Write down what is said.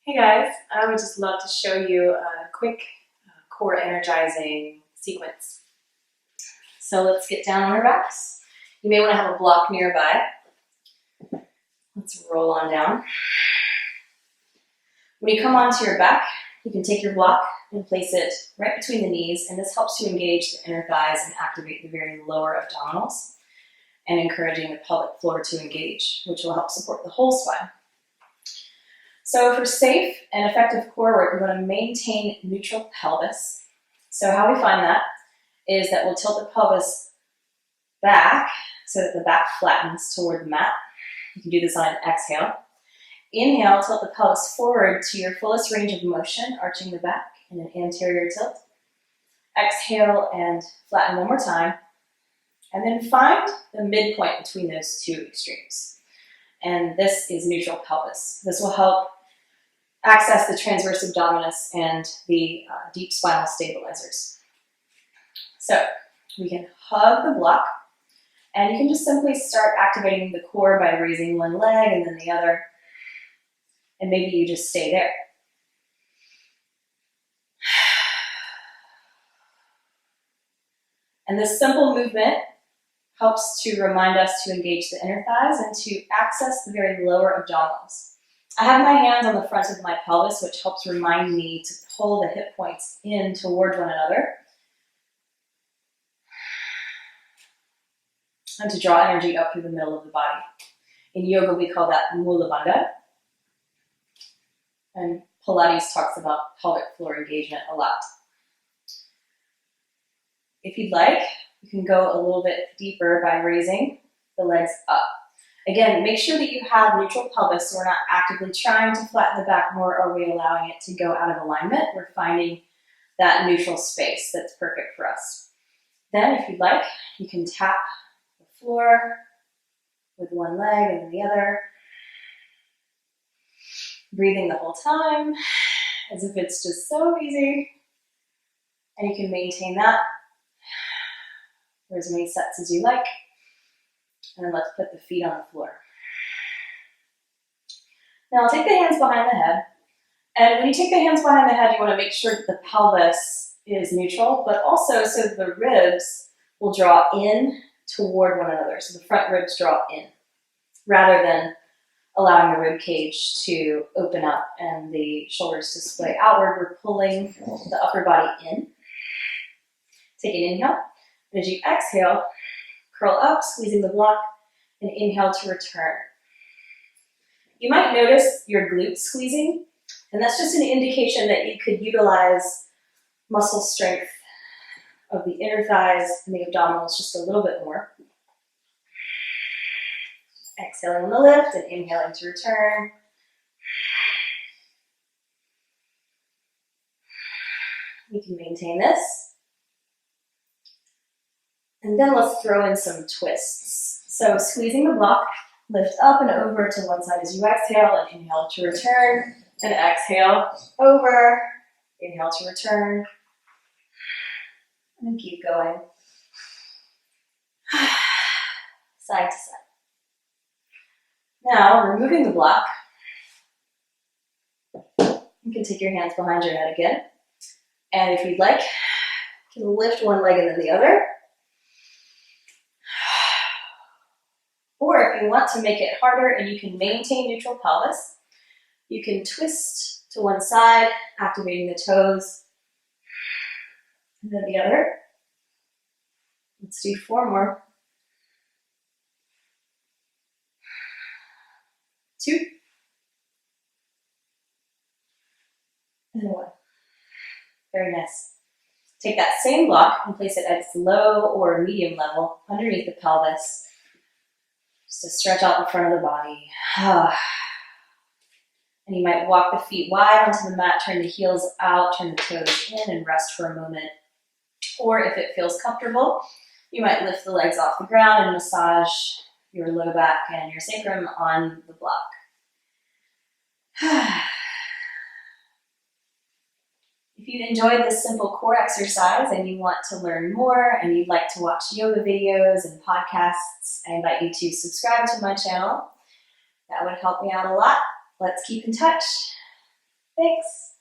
Hey guys, I would just love to show you a quick core energizing sequence. So let's get down on our backs. You may want to have a block nearby. Let's roll on down. When you come onto your back, you can take your block and place it right between the knees, and this helps you engage the inner thighs and activate the very lower abdominals and encouraging the pelvic floor to engage, which will help support the whole spine. So for safe and effective core work, we're going to maintain neutral pelvis. So how we find that is that we'll tilt the pelvis back so that the back flattens toward the mat. You can do this on an exhale. Inhale, tilt the pelvis forward to your fullest range of motion, arching the back in an anterior tilt. Exhale and flatten one more time. And then find the midpoint between those two extremes. And this is neutral pelvis. This will help access the transverse abdominis and the deep spinal stabilizers. So we can hug the block, and you can just simply start activating the core by raising one leg and then the other, and maybe you just stay there. And this simple movement helps to remind us to engage the inner thighs and to access the very lower abdominals. I have my hands on the front of my pelvis, which helps remind me to pull the hip points in toward one another and to draw energy up through the middle of the body. In yoga, we call that Mula Bandha. And Pilates talks about pelvic floor engagement a lot. If you'd like, you can go a little bit deeper by raising the legs up. Again, make sure that you have neutral pelvis so we're not actively trying to flatten the back, nor are we allowing it to go out of alignment. We're finding that neutral space that's perfect for us. Then, if you'd like, you can tap the floor with one leg and then the other. Breathing the whole time as if it's just so easy. And you can maintain that for as many sets as you like. And then let's put the feet on the floor. Now take the hands behind the head. And when you take the hands behind the head, you want to make sure that the pelvis is neutral, but also so the ribs will draw in toward one another. So the front ribs draw in, rather than allowing the rib cage to open up and the shoulders to splay outward. We're pulling the upper body in. Take an inhale. And as you exhale, curl up, squeezing the block, and inhale to return. You might notice your glutes squeezing, and that's just an indication that you could utilize muscle strength of the inner thighs and the abdominals just a little bit more. Exhaling on the lift and inhaling to return. You can maintain this. And then let's throw in some twists. So squeezing the block, lift up and over to one side as you exhale, and inhale to return, and exhale over, inhale to return, and then keep going. Side to side. Now, removing the block, you can take your hands behind your head again, and if you'd like, you can lift one leg and then the other. Or if you want to make it harder and you can maintain neutral pelvis, you can twist to one side, activating the toes, and then the other. Let's do 4 more. 2. And 1. Very nice. Take that same block and place it at its low or medium level underneath the pelvis. Just to stretch out the front of the body. And you might walk the feet wide onto the mat, turn the heels out, turn the toes in, and rest for a moment. Or if it feels comfortable, you might lift the legs off the ground and massage your low back and your sacrum on the block. If you enjoyed this simple core exercise and you want to learn more and you'd like to watch yoga videos and podcasts, I invite you to subscribe to my channel. That would help me out a lot. Let's keep in touch. Thanks.